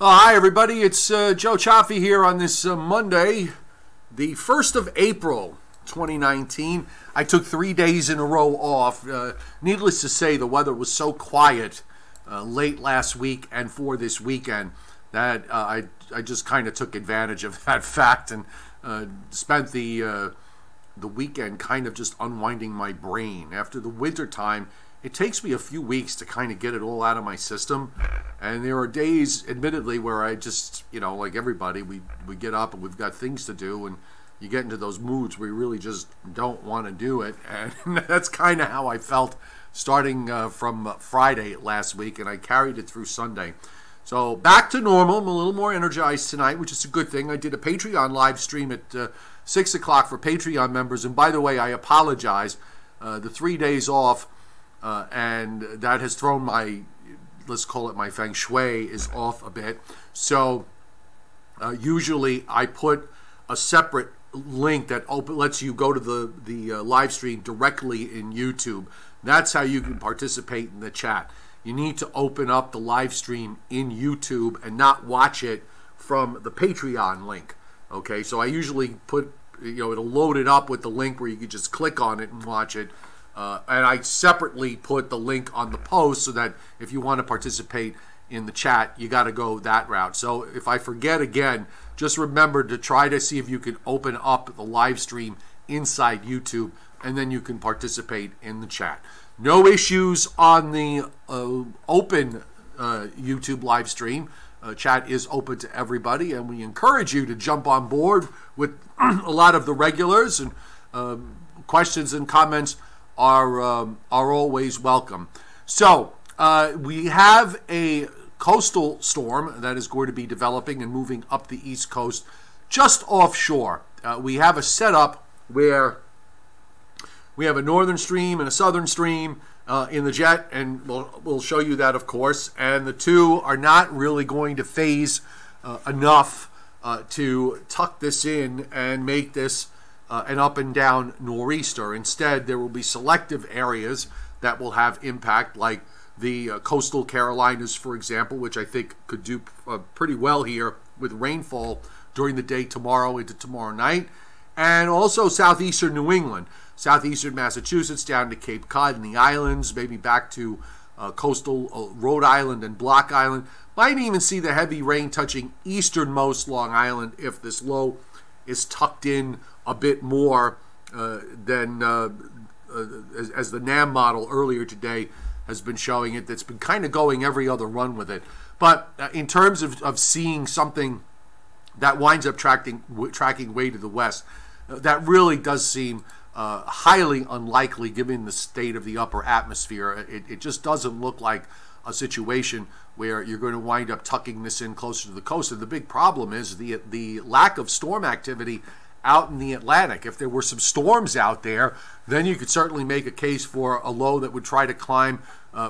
Hi, everybody. It's Joe Chaffee here on this Monday, the 1st of April, 2019. I took 3 days in a row off. Needless to say, the weather was so quiet late last week and for this weekend that I just kind of took advantage of that fact and spent the weekend kind of just unwinding my brain. After the winter time, it takes me a few weeks to kind of get it all out of my system. And there are days, admittedly, where I just, like everybody, we get up and we've got things to do, and you get into those moods where you really just don't want to do it. And that's kind of how I felt starting from Friday last week, and I carried it through Sunday. So back to normal. I'm a little more energized tonight, which is a good thing. I did a Patreon live stream at 6 o'clock for Patreon members. And by the way, I apologize. The 3 days off, and that has thrown my, let's call it my feng shui, is off a bit. So usually I put a separate link that lets you go to the live stream directly in YouTube. That's how you can participate in the chat. You need to open up the live stream in YouTube and not watch it from the Patreon link. Okay, so I usually put, it'll load it up with the link where you can just click on it and watch it. And I separately put the link on the post so that if you want to participate in the chat, you got to go that route. So if I forget again, just remember to try to see if you can open up the live stream inside YouTube, and then you can participate in the chat. No issues on the open YouTube live stream. Chat is open to everybody, and we encourage you to jump on board with a lot of the regulars, and questions and comments are always welcome. So we have a coastal storm that is going to be developing and moving up the East Coast, just offshore. We have a setup where we have a northern stream and a southern stream in the jet, and we'll show you that, of course. And the two are not really going to phase enough to tuck this in and make this an up and down nor'easter. Instead, there will be selective areas that will have impact, like the coastal Carolinas, for example, which I think could do pretty well here with rainfall during the day tomorrow into tomorrow night. And also southeastern New England, southeastern Massachusetts down to Cape Cod and the islands, maybe back to coastal Rhode Island and Block Island. Might even see the heavy rain touching easternmost Long Island if this low is tucked in a bit more than as the NAM model earlier today has been showing it. That's been kind of going every other run with it. But in terms of seeing something that winds up tracking way to the west, that really does seem highly unlikely given the state of the upper atmosphere. It just doesn't look like a situation where you're going to wind up tucking this in closer to the coast. And the big problem is the lack of storm activity out in the Atlantic. If there were some storms out there, then you could certainly make a case for a low that would try to climb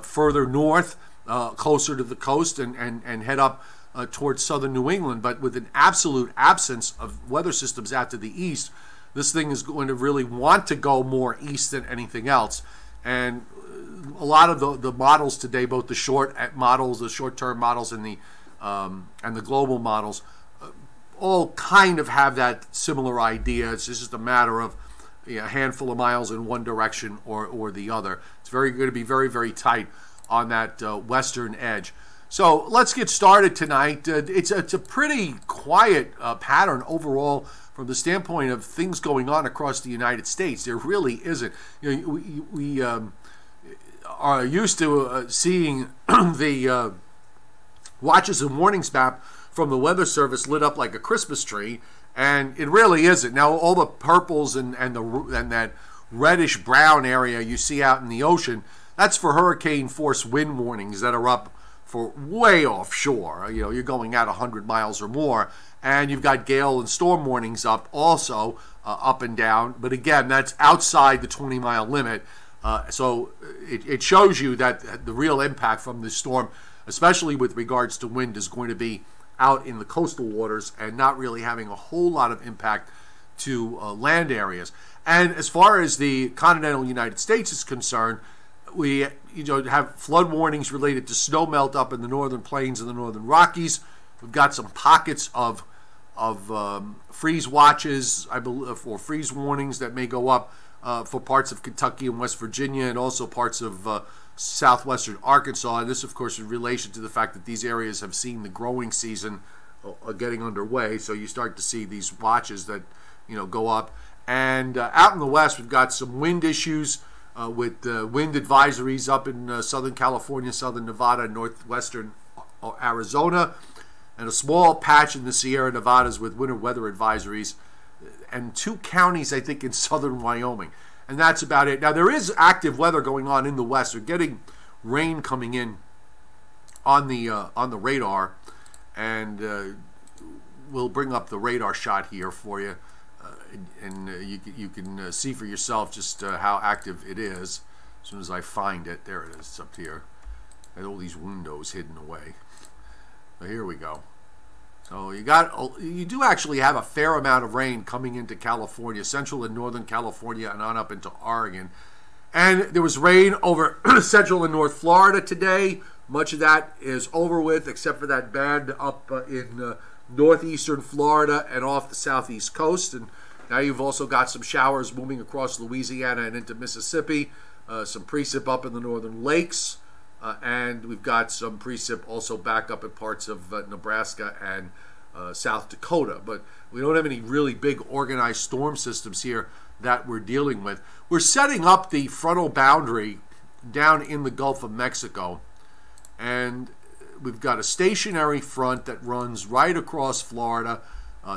further north, closer to the coast, and head up towards southern New England. But with an absolute absence of weather systems out to the east, this thing is going to really want to go more east than anything else. And a lot of the models today, both the short-term models, and the global models, all kind of have that similar idea. It's just a matter of a handful of miles in one direction or the other. It's going to be very, very tight on that western edge. So let's get started tonight. It's a pretty quiet pattern overall from the standpoint of things going on across the United States. There really isn't. We are used to seeing the watches and warnings map from the Weather Service lit up like a Christmas tree, and it really isn't. Now, all the purples and that reddish brown area you see out in the ocean, that's for hurricane force wind warnings that are up for way offshore. You're going out 100 miles or more, and you've got gale and storm warnings up also, up and down. But again, that's outside the 20-mile limit. So it shows you that the real impact from this storm, especially with regards to wind, is going to be out in the coastal waters and not really having a whole lot of impact to land areas. And as far as the continental United States is concerned, we have flood warnings related to snow melt up in the northern plains and the northern Rockies. We've got some pockets of freeze watches, I believe, or freeze warnings that may go up for parts of Kentucky and West Virginia, and also parts of southwestern Arkansas. And this, of course, in relation to the fact that these areas have seen the growing season getting underway. So you start to see these watches that go up. And out in the west, we've got some wind issues with wind advisories up in Southern California, Southern Nevada, and northwestern Arizona, and a small patch in the Sierra Nevadas with winter weather advisories, and 2 counties, I think, in southern Wyoming. And that's about it. Now, there is active weather going on in the west. We're getting rain coming in on the radar, and we'll bring up the radar shot here for you, and you can see for yourself just how active it is. As soon as I find it, there it is. It's up here. Got all these windows hidden away. So here we go. So you do actually have a fair amount of rain coming into California, central and northern California, and on up into Oregon. And there was rain over central and north Florida today. Much of that is over with, except for that band up in northeastern Florida and off the southeast coast. And now you've also got some showers moving across Louisiana and into Mississippi, some precip up in the northern lakes. And we've got some precip also back up in parts of Nebraska and South Dakota. But we don't have any really big organized storm systems here that we're dealing with. We're setting up the frontal boundary down in the Gulf of Mexico. And we've got a stationary front that runs right across Florida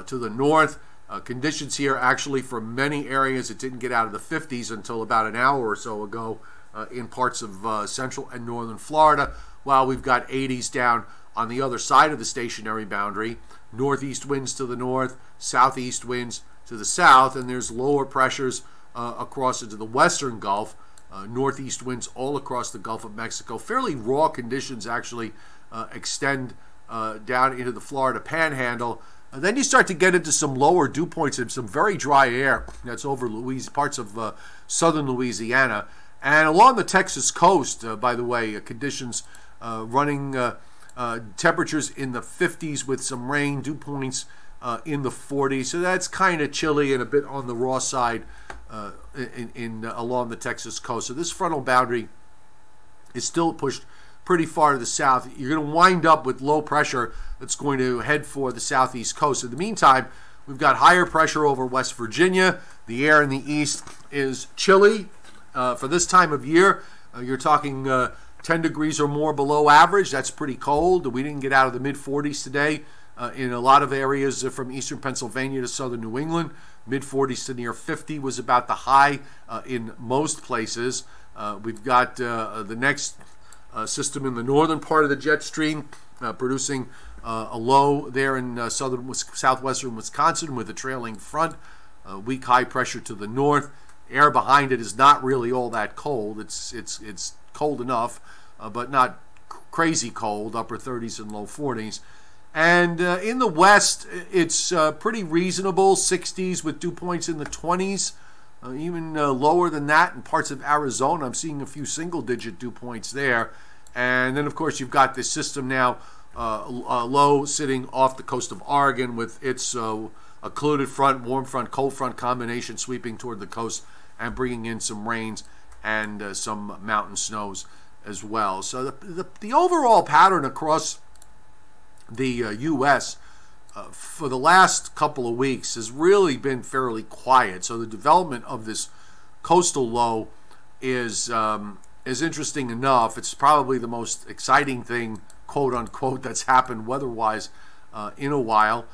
to the north. Conditions here actually for many areas, it didn't get out of the 50s until about an hour or so ago. In parts of central and northern Florida, while we've got 80s down on the other side of the stationary boundary. Northeast winds to the north, southeast winds to the south, and there's lower pressures across into the western Gulf, northeast winds all across the Gulf of Mexico. Fairly raw conditions actually extend down into the Florida Panhandle. And then you start to get into some lower dew points and some very dry air that's over parts of southern Louisiana. And along the Texas coast, by the way, conditions running temperatures in the 50s with some rain, dew points in the 40s. So that's kind of chilly and a bit on the raw side along the Texas coast. So this frontal boundary is still pushed pretty far to the south. You're going to wind up with low pressure that's going to head for the southeast coast. In the meantime, we've got higher pressure over West Virginia. The air in the east is chilly. For this time of year, you're talking 10 degrees or more below average. That's pretty cold. We didn't get out of the mid-40s today in a lot of areas from eastern Pennsylvania to southern New England. Mid-40s to near 50 was about the high in most places. We've got the next system in the northern part of the jet stream producing a low there in southwestern Wisconsin with a trailing front. Weak high pressure to the north. Air behind it is not really all that cold. It's cold enough, but not crazy cold, upper 30s and low 40s. And in the west, it's pretty reasonable, 60s with dew points in the 20s, even lower than that in parts of Arizona. I'm seeing a few single-digit dew points there. And then, of course, you've got this system now low sitting off the coast of Oregon with its occluded front, warm front, cold front combination sweeping toward the coast and bringing in some rains and some mountain snows as well. So the overall pattern across the U.S. For the last couple of weeks has really been fairly quiet. So the development of this coastal low is interesting enough. It's probably the most exciting thing, quote unquote, that's happened weather-wise in a while.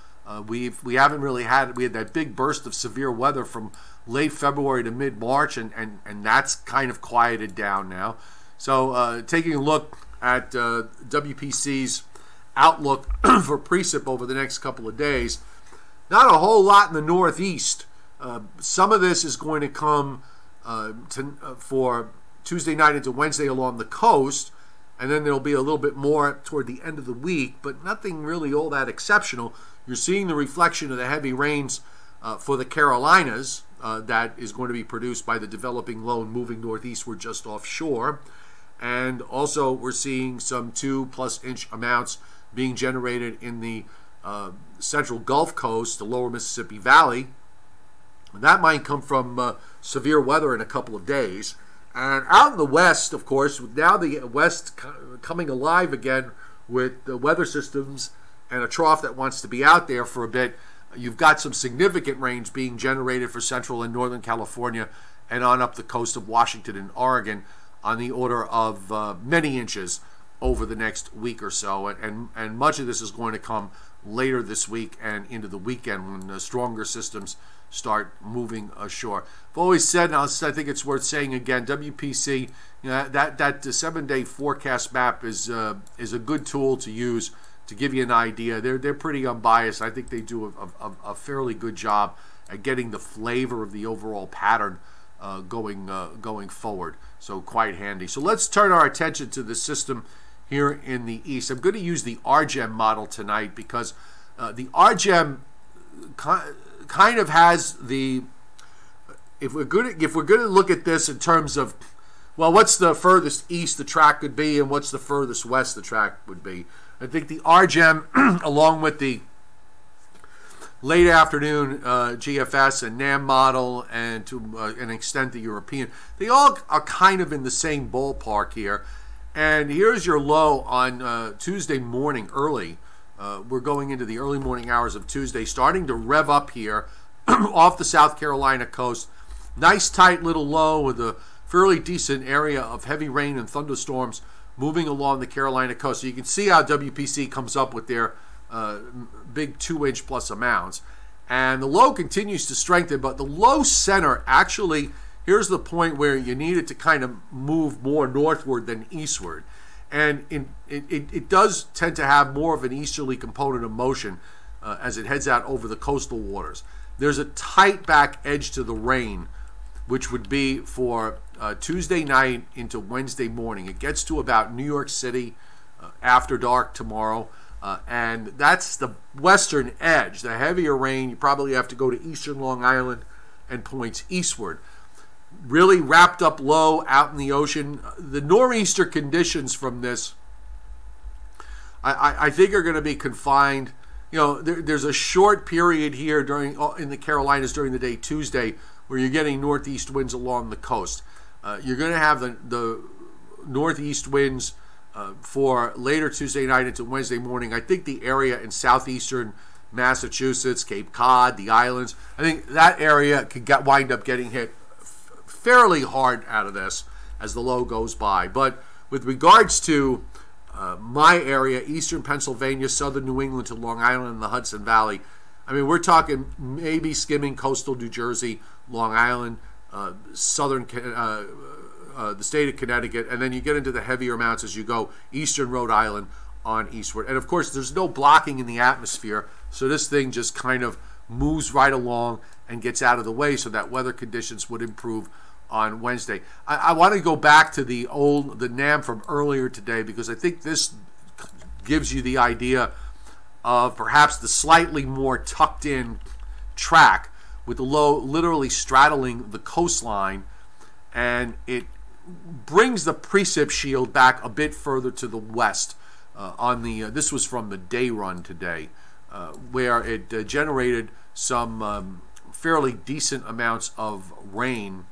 We haven't really had that big burst of severe weather from late February to mid-March, and that's kind of quieted down now. So taking a look at WPC's outlook for precip over the next couple of days, not a whole lot in the northeast. Some of this is going to come for Tuesday night into Wednesday along the coast, and then there'll be a little bit more toward the end of the week, but nothing really all that exceptional. You're seeing the reflection of the heavy rains for the Carolinas that is going to be produced by the developing low and moving northeastward just offshore. And also we're seeing some 2+ inch amounts being generated in the central Gulf Coast, the lower Mississippi Valley. And that might come from severe weather in a couple of days. And out in the west, of course, now the west coming alive again with the weather systems and a trough that wants to be out there for a bit, you've got some significant rains being generated for central and northern California and on up the coast of Washington and Oregon on the order of many inches over the next week or so. And much of this is going to come later this week and into the weekend when the stronger systems start moving ashore. I've always said, and I think it's worth saying again, WPC, that 7-day forecast map is a good tool to use to give you an idea. They're pretty unbiased. I think they do a fairly good job at getting the flavor of the overall pattern going forward. So quite handy. So let's turn our attention to the system here in the east. I'm going to use the RGEM model tonight because the RGEM kind of has the, if we're going to look at this in terms of, well, what's the furthest east the track could be and what's the furthest west the track would be. I think the RGEM, along with the late afternoon GFS and NAM model, and to an extent the European, they all are kind of in the same ballpark here. And here's your low on Tuesday morning early. We're going into the early morning hours of Tuesday, starting to rev up here off the South Carolina coast. Nice tight little low with a fairly decent area of heavy rain and thunderstorms moving along the Carolina coast. So you can see how WPC comes up with their big 2-inch plus amounts. And the low continues to strengthen, but the low center actually, here's the point where you need it to kind of move more northward than eastward. And it does tend to have more of an easterly component of motion as it heads out over the coastal waters. There's a tight back edge to the rain, which would be for Tuesday night into Wednesday morning. It gets to about New York City after dark tomorrow. And that's the western edge. The heavier rain, you probably have to go to eastern Long Island and points eastward. Really wrapped up low out in the ocean. The nor'easter conditions from this, I think, are going to be confined. There's a short period here in the Carolinas during the day Tuesday where you're getting northeast winds along the coast. You're going to have the northeast winds for later Tuesday night into Wednesday morning. I think the area in southeastern Massachusetts, Cape Cod, the islands, I think that area could wind up getting hit fairly hard out of this as the low goes by. But with regards to my area, eastern Pennsylvania, southern New England to Long Island and the Hudson Valley, I mean, we're talking maybe skimming coastal New Jersey, Long Island, southern the state of Connecticut, and then you get into the heavier amounts as you go eastern Rhode Island on eastward. And of course, there's no blocking in the atmosphere, so this thing just kind of moves right along and gets out of the way so that weather conditions would improve on Wednesday. I want to go back to the NAM from earlier today because I think this gives you the idea of perhaps the slightly more tucked in track with the low literally straddling the coastline, and it brings the precip shield back a bit further to the west. This was from the day run today, where it generated some fairly decent amounts of rain.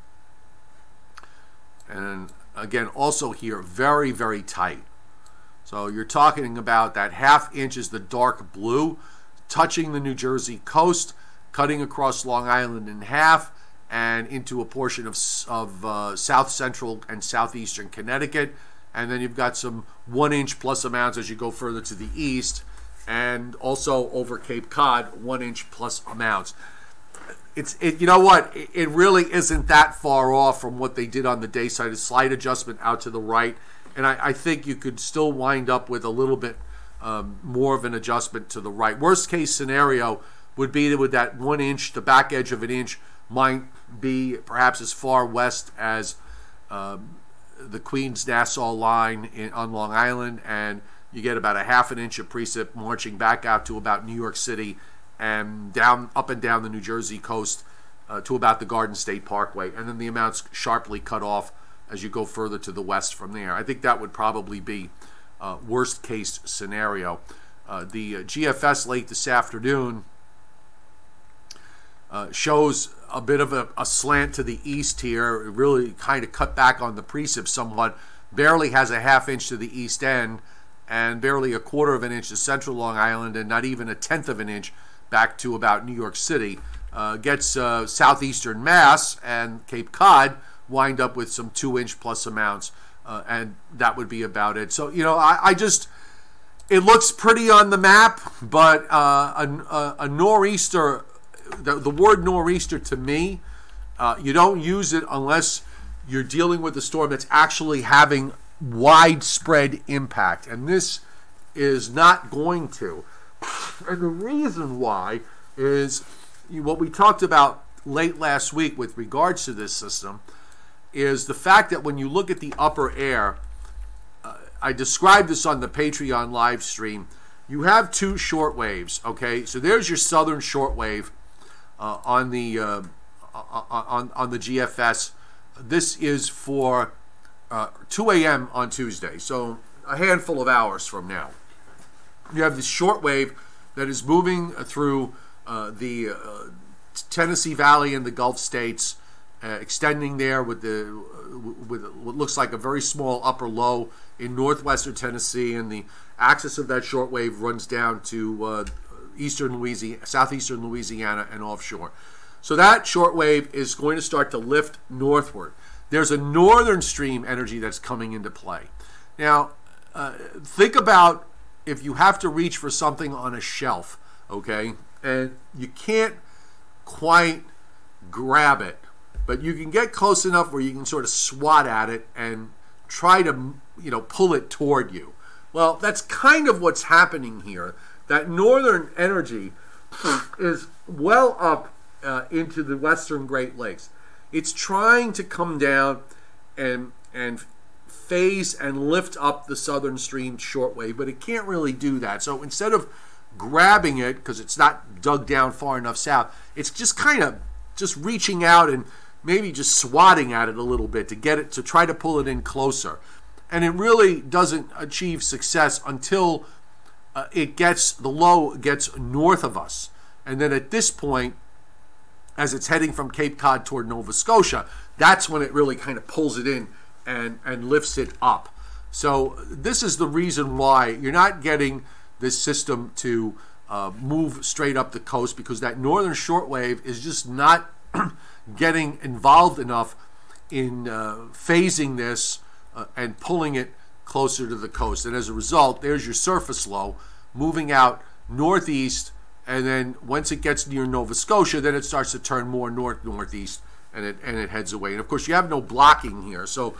And again, also here, very, very tight. So you're talking about that half inch is the dark blue, touching the New Jersey coast, cutting across Long Island in half, and into a portion of south central and southeastern Connecticut. And then you've got some 1-inch plus amounts as you go further to the east, and also over Cape Cod, 1-inch plus amounts. You know what? It really isn't that far off from what they did on the day side. A slight adjustment out to the right, and I think you could still wind up with a little bit more of an adjustment to the right. Worst case scenario would be that with that 1 inch, the back edge of an inch might be perhaps as far west as the Queens-Nassau line on Long Island, and you get about a half an inch of precip marching back out to about New York City and up and down the New Jersey coast to about the Garden State Parkway, and then the amounts sharply cut off as you go further to the west from there. I think that would probably be worst case scenario. The GFS late this afternoon shows a bit of a slant to the east here. It really kind of cut back on the precip somewhat. Barely has a half inch to the east end, and barely a quarter of an inch to central Long Island, and not even a tenth of an inch back to about New York City. Gets southeastern Mass and Cape Cod wind up with some 2-inch plus amounts, and that would be about it. So, I just, it looks pretty on the map, but a nor'easter, the word nor'easter to me, you don't use it unless you're dealing with a storm that's actually having widespread impact, and this is not going to. And the reason why is what we talked about late last week with regards to this system is the fact that when you look at the upper air, I described this on the Patreon live stream, you have two short waves, okay? So there's your southern short wave on the GFS. This is for 2 a.m. on Tuesday, so a handful of hours from now. You have this short wave that is moving through the Tennessee Valley and the Gulf states, extending there with what looks like a very small upper low in northwestern Tennessee, and the axis of that short wave runs down to southeastern Louisiana and offshore. So that short wave is going to start to lift northward. There's a northern stream energy that's coming into play. Now, think about if you have to reach for something on a shelf, okay, and you can't quite grab it, but you can get close enough where you can sort of swat at it and try to, pull it toward you. Well, that's kind of what's happening here. That northern energy is well up into the western Great Lakes. It's trying to come down and phase and lift up the southern stream shortwave, but it can't really do that. So instead of grabbing it, because it's not dug down far enough south, it's just kind of just reaching out and maybe just swatting at it a little bit to get it, to try to pull it in closer. And it really doesn't achieve success until the low gets north of us. And then at this point, as it's heading from Cape Cod toward Nova Scotia, that's when it really kind of pulls it in and lifts it up. So this is the reason why you're not getting this system to move straight up the coast, because that northern shortwave is just not getting involved enough in phasing this and pulling it closer to the coast. And as a result, there's your surface low moving out northeast, and then once it gets near Nova Scotia, then it starts to turn more north-northeast, and it heads away. And of course, you have no blocking here, so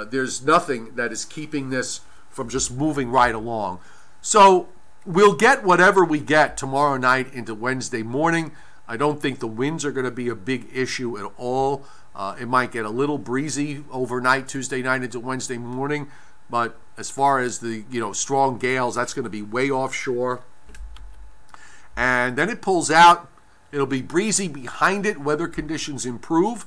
there's nothing that is keeping this from just moving right along. So we'll get whatever we get tomorrow night into Wednesday morning. I don't think the winds are going to be a big issue at all. It might get a little breezy overnight, Tuesday night into Wednesday morning, but as far as the strong gales, that's going to be way offshore. And then it pulls out. It'll be breezy behind it. Weather conditions improve,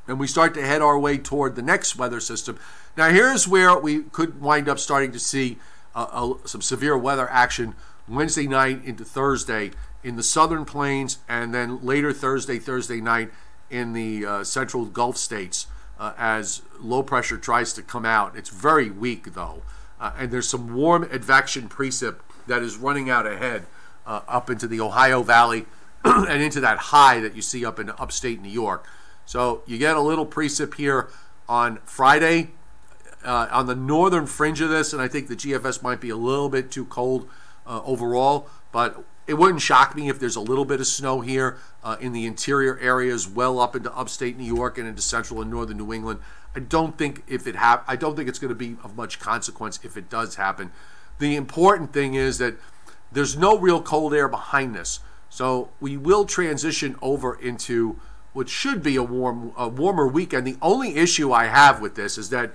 and we start to head our way toward the next weather system. Now, here's where we could wind up starting to see some severe weather action Wednesday night into Thursday in the southern plains, and then later Thursday night in the central Gulf states as low pressure tries to come out. It's very weak, though, and there's some warm advection precip that is running out ahead up into the Ohio Valley and into that high that you see up in upstate New York. So you get a little precip here on Friday on the northern fringe of this, and I think the GFS might be a little bit too cold overall, but it wouldn't shock me if there's a little bit of snow here in the interior areas, well up into upstate New York and into central and northern New England. I don't think it's going to be of much consequence if it does happen. The important thing is that there's no real cold air behind this, so we will transition over into what should be a warmer weekend. The only issue I have with this is that,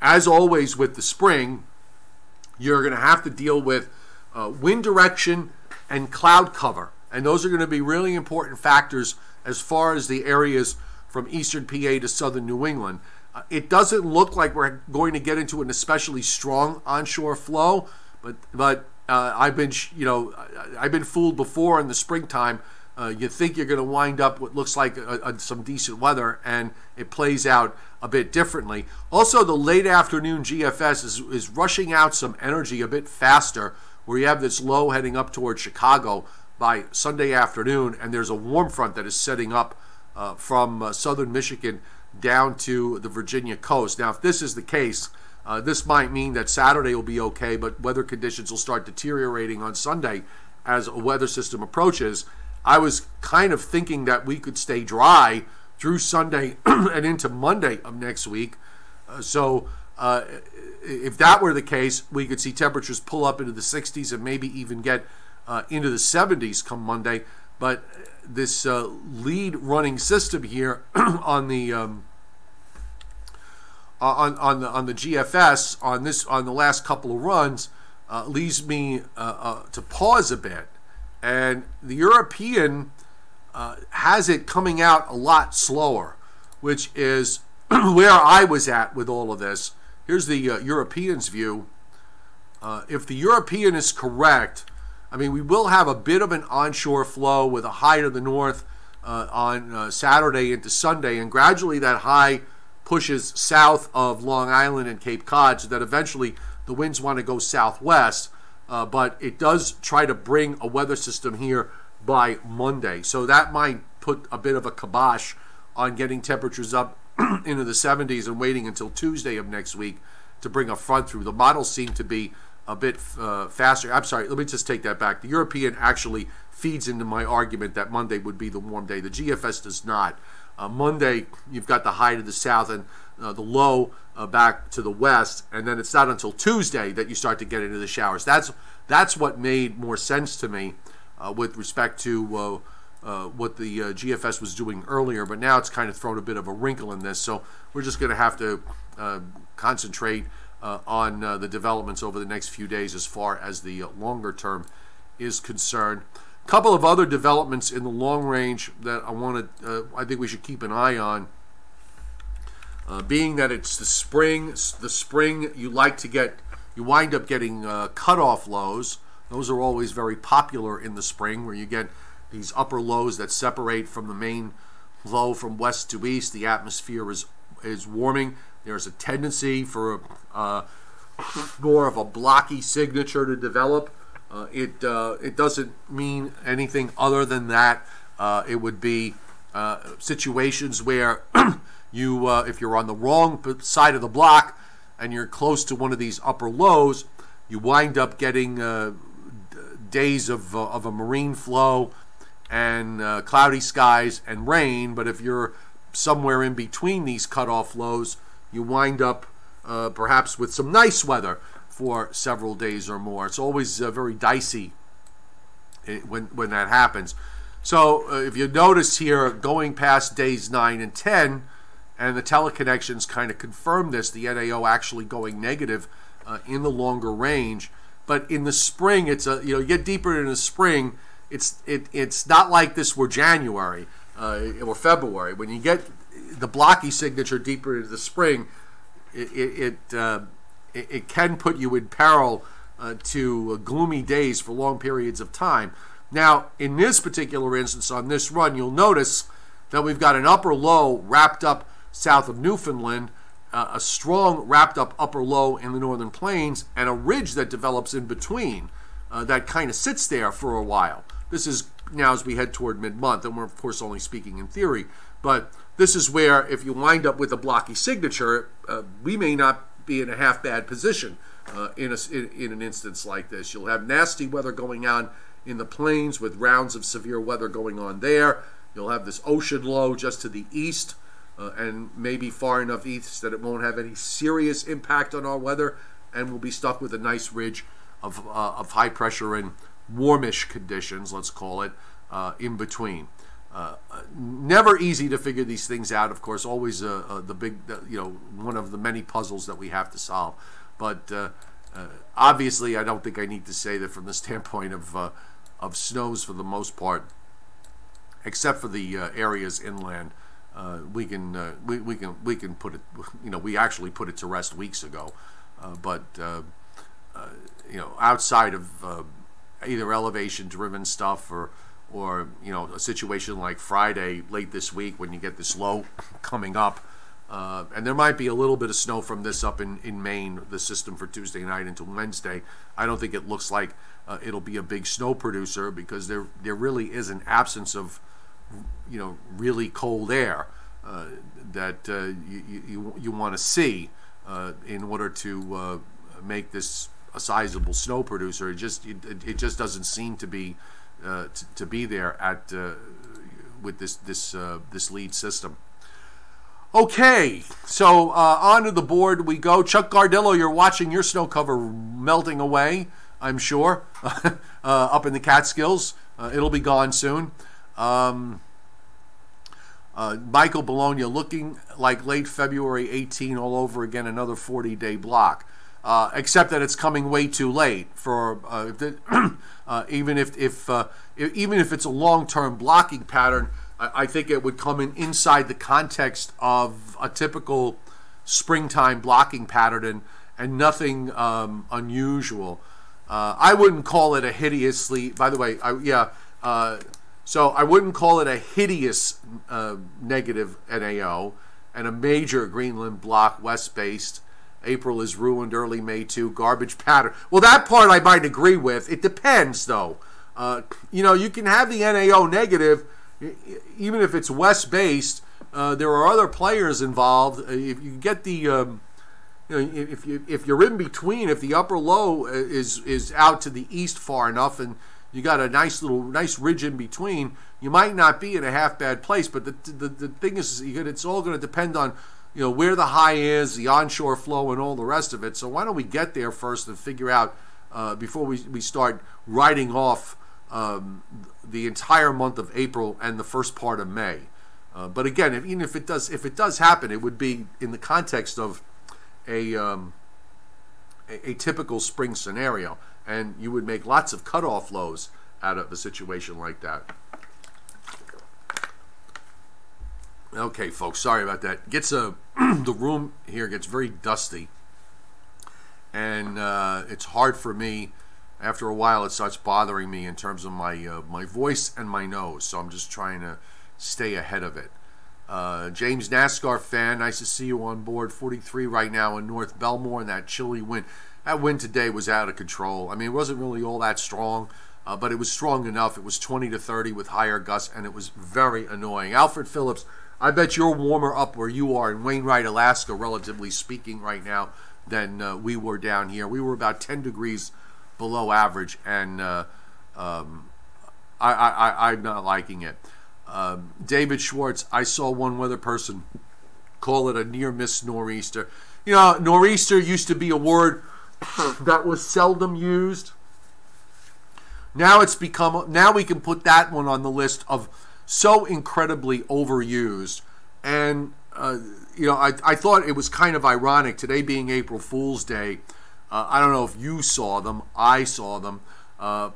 as always with the spring, you're going to have to deal with wind direction and cloud cover, and those are going to be really important factors as far as the areas from eastern PA to southern New England. It doesn't look like we're going to get into an especially strong onshore flow, but I've been, I've been fooled before in the springtime. You think you're going to wind up what looks like some decent weather, and it plays out a bit differently. Also, the late afternoon GFS is rushing out some energy a bit faster, where you have this low heading up towards Chicago by Sunday afternoon, and there's a warm front that is setting up from southern Michigan down to the Virginia coast. Now, if this is the case, this might mean that Saturday will be okay, but weather conditions will start deteriorating on Sunday as a weather system approaches. I was kind of thinking that we could stay dry through Sunday and into Monday of next week. So if that were the case, we could see temperatures pull up into the 60s and maybe even get into the 70s come Monday. But this lead running system here on the GFS on the last couple of runs leaves me to pause a bit. And the European has it coming out a lot slower, which is where I was at with all of this. Here's the European's view. If the European is correct, I mean, we will have a bit of an onshore flow with a high to the north on Saturday into Sunday, and gradually that high pushes south of Long Island and Cape Cod, so that eventually the winds want to go southwest. But it does try to bring a weather system here by Monday. So that might put a bit of a kibosh on getting temperatures up into the 70s and waiting until Tuesday of next week to bring a front through. The models seem to be a bit faster. I'm sorry, let me just take that back. The European actually feeds into my argument that Monday would be the warm day. The GFS does not. Monday, you've got the high to the south and the low back to the west, and then it's not until Tuesday that you start to get into the showers. That's what made more sense to me with respect to what the GFS was doing earlier, but now it's kind of thrown a bit of a wrinkle in this, so we're just going to have to concentrate on the developments over the next few days as far as the longer term is concerned. A couple of other developments in the long range that I think we should keep an eye on. Being that it's the spring, you wind up getting cutoff lows. Those are always very popular in the spring, where you get these upper lows that separate from the main low from west to east. The atmosphere is warming. There's a tendency for more of a blocky signature to develop. It doesn't mean anything other than that. It would be situations where if you're on the wrong side of the block and you're close to one of these upper lows, you wind up getting days of a marine flow and cloudy skies and rain. But if you're somewhere in between these cutoff lows, you wind up perhaps with some nice weather for several days or more. It's always very dicey when that happens. So if you notice here, going past days 9 and 10, and the teleconnections kind of confirm this, the NAO actually going negative in the longer range. But in the spring, it's you get deeper into the spring, it's not like this were January or February. When you get the blocky signature deeper into the spring, it can put you in peril to gloomy days for long periods of time. Now, in this particular instance, on this run, you'll notice that we've got an upper low wrapped up south of Newfoundland, a strong wrapped up upper low in the northern plains, and a ridge that develops in between that kind of sits there for a while. This is now as we head toward mid-month, and we're of course only speaking in theory, but this is where if you wind up with a blocky signature, we may not be in a half bad position in an instance like this. You'll have nasty weather going on in the plains with rounds of severe weather going on there. You'll have this ocean low just to the east, and maybe far enough east that it won't have any serious impact on our weather, and we'll be stuck with a nice ridge of high pressure and warmish conditions, let's call it, in between. Never easy to figure these things out, of course, always the big, one of the many puzzles that we have to solve. But obviously, I don't think I need to say that from the standpoint of snows for the most part, except for the areas inland. We can put it, we actually put it to rest weeks ago, but outside of either elevation-driven stuff or a situation like Friday late this week when you get this low coming up. And there might be a little bit of snow from this up in Maine, the system for Tuesday night into Wednesday. I don't think it looks like it'll be a big snow producer because there really is an absence of really cold air that you want to see in order to make this a sizable snow producer. It just doesn't seem to be there at with this lead system. Okay, so onto the board we go. Chuck Gardillo, you're watching your snow cover melting away, I'm sure, up in the Catskills. It'll be gone soon. Michael Bologna, looking like late February 18 all over again, another 40-day block. Except that it's coming way too late for even if it's a long-term blocking pattern. I think it would come in inside the context of a typical springtime blocking pattern and nothing unusual. I wouldn't call it a hideously. By the way, so I wouldn't call it a hideous negative NAO and a major Greenland block west-based. April is ruined, early May too, garbage pattern. Well, that part I might agree with. It depends, though. You can have the NAO negative, even if it's west-based. There are other players involved. If you get the, if you're in between, if the upper low is out to the east far enough, and you got a nice ridge in between, you might not be in a half bad place. But the thing is, it's all going to depend on where the high is, the onshore flow, and all the rest of it. So why don't we get there first and figure out before we start writing off the entire month of April and the first part of May. But again, even if it does happen, it would be in the context of a typical spring scenario, and you would make lots of cutoff lows out of a situation like that. Okay, folks, sorry about that. The room here gets very dusty, and it's hard for me. After a while, it starts bothering me in terms of my voice and my nose. So I'm just trying to stay ahead of it. James, NASCAR fan, nice to see you on board. 43 right now in North Belmore, and that chilly wind. That wind today was out of control. I mean, it wasn't really all that strong, but it was strong enough. It was 20 to 30 with higher gusts, and it was very annoying. Alfred Phillips, I bet you're warmer up where you are in Wainwright, Alaska, relatively speaking, right now than we were down here. We were about 10 degrees below average, and I'm not liking it. David Schwartz, I saw one weather person call it a near-miss nor'easter. Nor'easter used to be a word that was seldom used. Now we can put that one on the list of so incredibly overused. And I thought it was kind of ironic, today being April Fool's Day. I don't know if you saw them. I saw them.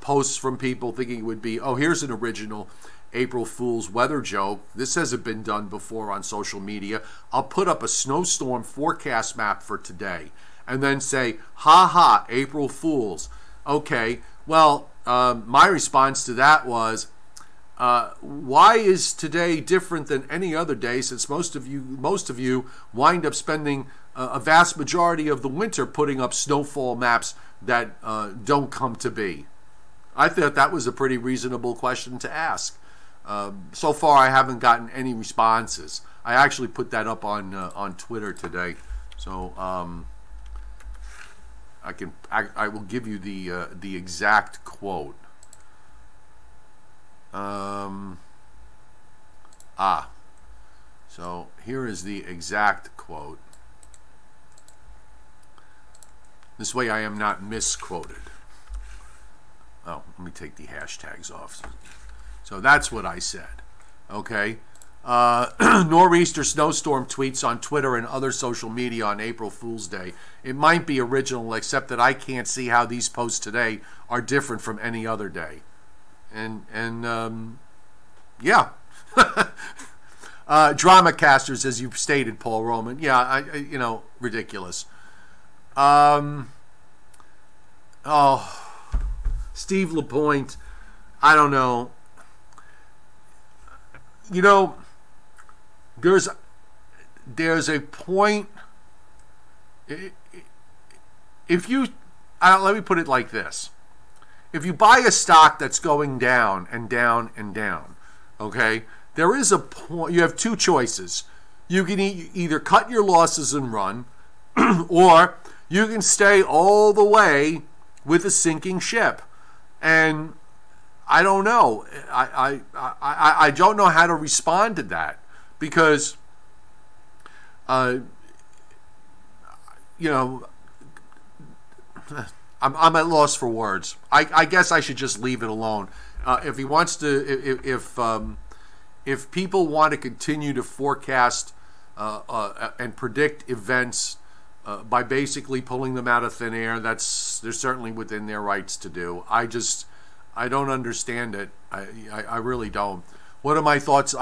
Posts from people thinking it would be, here's an original April Fool's weather joke. This hasn't been done before on social media. I'll put up a snowstorm forecast map for today and then say, ha ha, April Fools. Okay, well, my response to that was, why is today different than any other day, since most of you wind up spending a vast majority of the winter putting up snowfall maps that don't come to be? I thought that was a pretty reasonable question to ask. So far, I haven't gotten any responses. I actually put that up on Twitter today, so I will give you the exact quote. So here is the exact quote. This way I am not misquoted. Oh, let me take the hashtags off. So that's what I said. Okay. Nor'easter snowstorm tweets on Twitter and other social media on April Fool's Day. It might be original, except that I can't see how these posts today are different from any other day. And yeah. Drama casters, as you've stated, Paul, Roman. Yeah, ridiculous. Oh, Steve LaPointe. I don't know. You know, there's a point. If you, let me put it like this: if you buy a stock that's going down and down and down, okay, there is a point. You have two choices. You can either cut your losses and run, or you can stay all the way with a sinking ship. And I don't know. I don't know how to respond to that because, you know, I'm at loss for words. I guess I should just leave it alone. If he wants to, if people want to continue to forecast and predict events by basically pulling them out of thin air, they're certainly within their rights to do. I don't understand it. I really don't. What are my thoughts?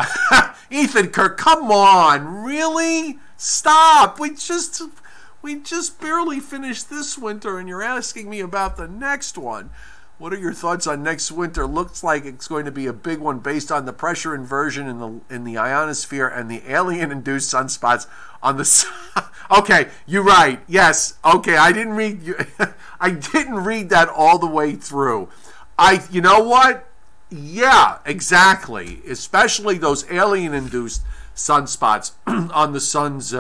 Ethan Kirk, come on, really? Stop. We just barely finished this winter, and you're asking me about the next one. What are your thoughts on next winter? Looks like it's going to be a big one based on the pressure inversion in the ionosphere and the alien-induced sunspots on the. Okay, you're right. Yes. Okay, I didn't read. I didn't read that all the way through. You know what? Yeah, exactly. Especially those alien-induced sunspots on the sun's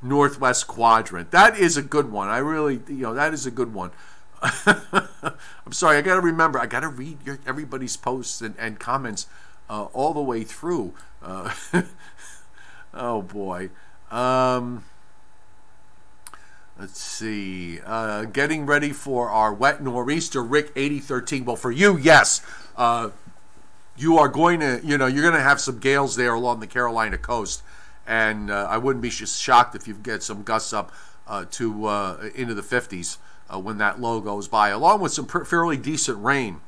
northwest quadrant. That is a good one. I really, that is a good one. I'm sorry, I got to remember, I got to read everybody's posts and comments all the way through. Oh, boy. Let's see. Getting ready for our wet nor'easter, Rick 8013. Well, for you, yes. You are going to, you're going to have some gales there along the Carolina coast. And I wouldn't be shocked if you get some gusts up to into the 50s. When that low goes by, along with some fairly decent rain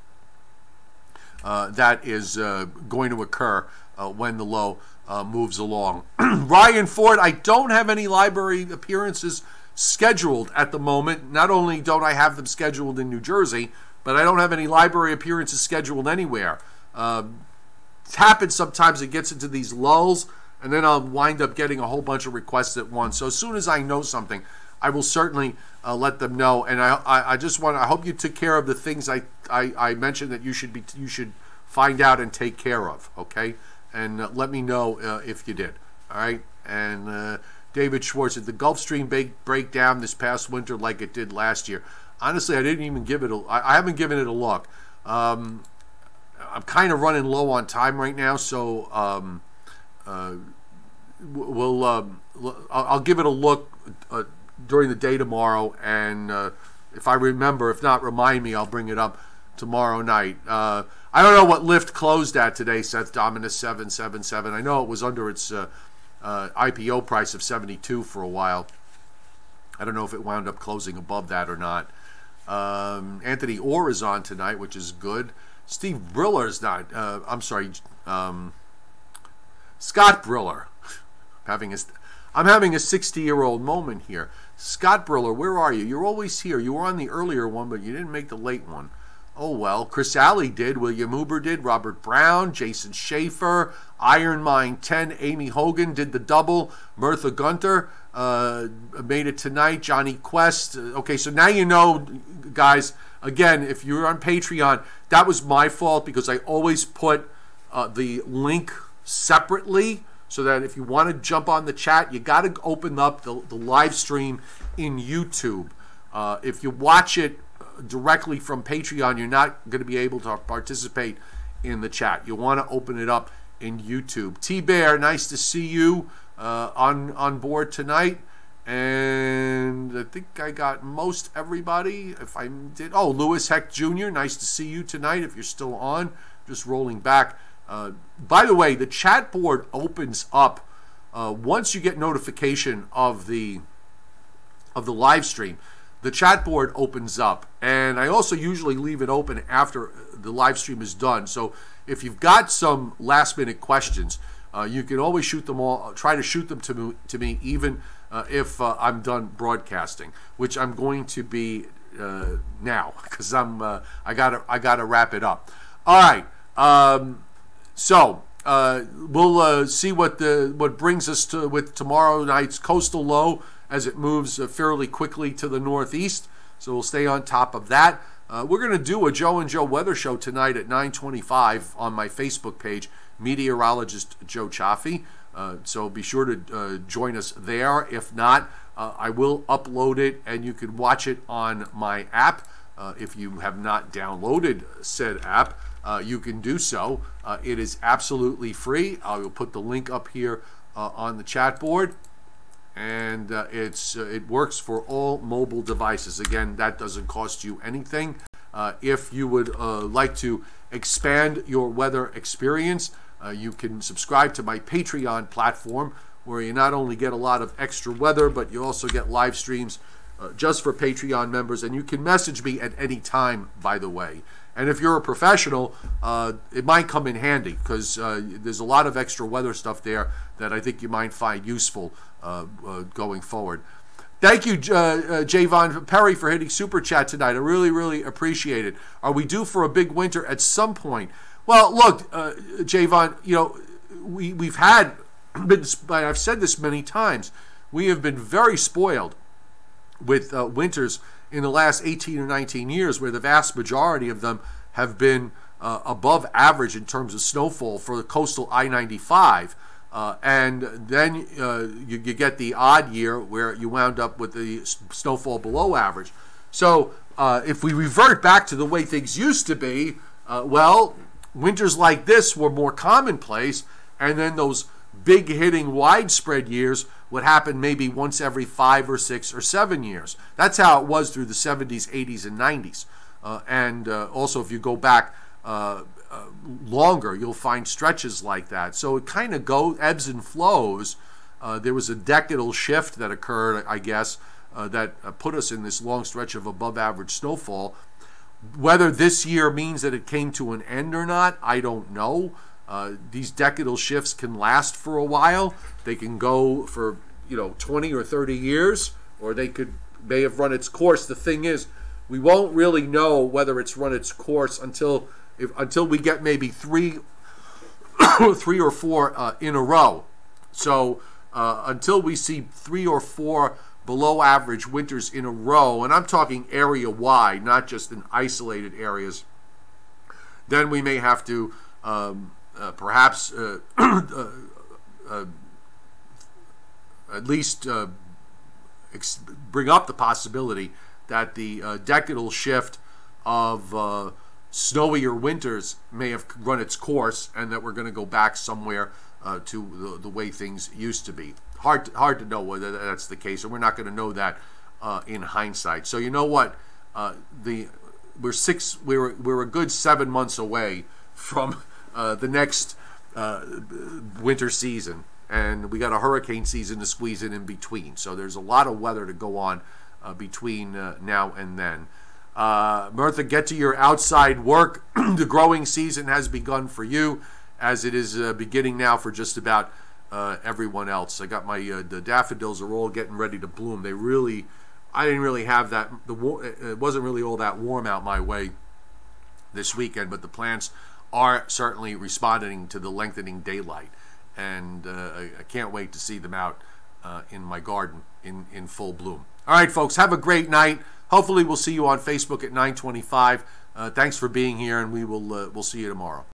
that is going to occur when the low moves along. Ryan Ford, I don't have any library appearances scheduled at the moment. Not only don't I have them scheduled in New Jersey, but I don't have any library appearances scheduled anywhere. It's happened sometimes. It gets into these lulls, and then I'll wind up getting a whole bunch of requests at once. So as soon as I know something, I will certainly let them know. And I hope you took care of the things I mentioned that you should find out and take care of. Okay, and let me know if you did. All right. And David Schwartz said the Gulf Stream break down this past winter like it did last year. Honestly, I didn't even give it. I haven't given it a look. I'm kind of running low on time right now, so I'll give it a look during the day tomorrow, and if I remember, if not, remind me, I'll bring it up tomorrow night. I don't know what Lyft closed at today, Seth Dominus 777. I know it was under its IPO price of 72 for a while. I don't know if it wound up closing above that or not. Anthony Orr is on tonight, which is good. Steve Briller's not. I'm sorry, Scott Briller. I'm having a 60-year-old moment here. Scott Briller, where are you? You're always here. You were on the earlier one, but you didn't make the late one. Oh, well. Chris Alley did. William Huber did. Robert Brown. Jason Schaefer. Iron Mine 10. Amy Hogan did the double. Mirtha Gunter made it tonight. Johnny Quest. Okay, so now you know, guys, again, if you're on Patreon, that was my fault because I always put the link separately, so that if you want to jump on the chat, you got to open up the live stream in YouTube. If you watch it directly from Patreon, you're not going to be able to participate in the chat. You want to open it up in YouTube. T-Bear, nice to see you on board tonight. And I think I got most everybody. If I did, oh, Lewis Heck Jr., nice to see you tonight. If you're still on, just rolling back. By the way, the chat board opens up once you get notification of the live stream. The chat board opens up, and I also usually leave it open after the live stream is done. So if you've got some last-minute questions, you can always shoot them all. Try to shoot them to me even if I'm done broadcasting, which I'm going to be now because I gotta wrap it up. All right. We'll see what brings us to with tomorrow night's coastal low as it moves fairly quickly to the northeast. So we'll stay on top of that. We're going to do a Joe and Joe weather show tonight at 9:25 on my Facebook page, meteorologist Joe Chaffee. So be sure to join us there. If not, I will upload it and you can watch it on my app. If you have not downloaded said app, you can do so. It is absolutely free. I will put the link up here on the chat board. And it works for all mobile devices. Again, that doesn't cost you anything. If you would like to expand your weather experience, you can subscribe to my Patreon platform, where you not only get a lot of extra weather, but you also get live streams just for Patreon members. And you can message me at any time, by the way. And if you're a professional, it might come in handy because there's a lot of extra weather stuff there that I think you might find useful going forward. Thank you, Javon Perry, for hitting Super Chat tonight. I really, really appreciate it. Are we due for a big winter at some point? Well, look, Javon, you know, we've had, I've said this many times, we have been very spoiled with winters in the last 18 or 19 years, where the vast majority of them have been above average in terms of snowfall for the coastal I-95. And then you get the odd year where you wound up with the snowfall below average. So if we revert back to the way things used to be, well, winters like this were more commonplace, and then those big hitting widespread years would happen maybe once every 5 or 6 or 7 years. That's how it was through the 70s, 80s, and 90s. And also, if you go back longer, you'll find stretches like that. So it kind of ebbs and flows. There was a decadal shift that occurred, I guess, that put us in this long stretch of above average snowfall. Whether this year means that it came to an end or not, I don't know. These decadal shifts can last for a while. They can go for 20 or 30 years, or may have run its course. The thing is, we won't really know whether it's run its course until we get maybe three or four in a row. So until we see 3 or 4 below average winters in a row, and I'm talking area wide, not just in isolated areas, then we may have to perhaps at least bring up the possibility that the decadal shift of snowier winters may have run its course, and that we're going to go back somewhere to the way things used to be. Hard to know whether that's the case, and we're not going to know that in hindsight. So you know what? We're a good 7 months away from the next winter season, and we got a hurricane season to squeeze in between. So there's a lot of weather to go on between now and then. Mirtha, get to your outside work. The growing season has begun for you, as it is beginning now for just about everyone else. I got the daffodils are all getting ready to bloom. I didn't really have that. It wasn't really all that warm out my way this weekend, but the plants are certainly responding to the lengthening daylight, and I can't wait to see them out in my garden in full bloom. All right, folks, have a great night. Hopefully we'll see you on Facebook at 9:25. Thanks for being here, and we'll see you tomorrow.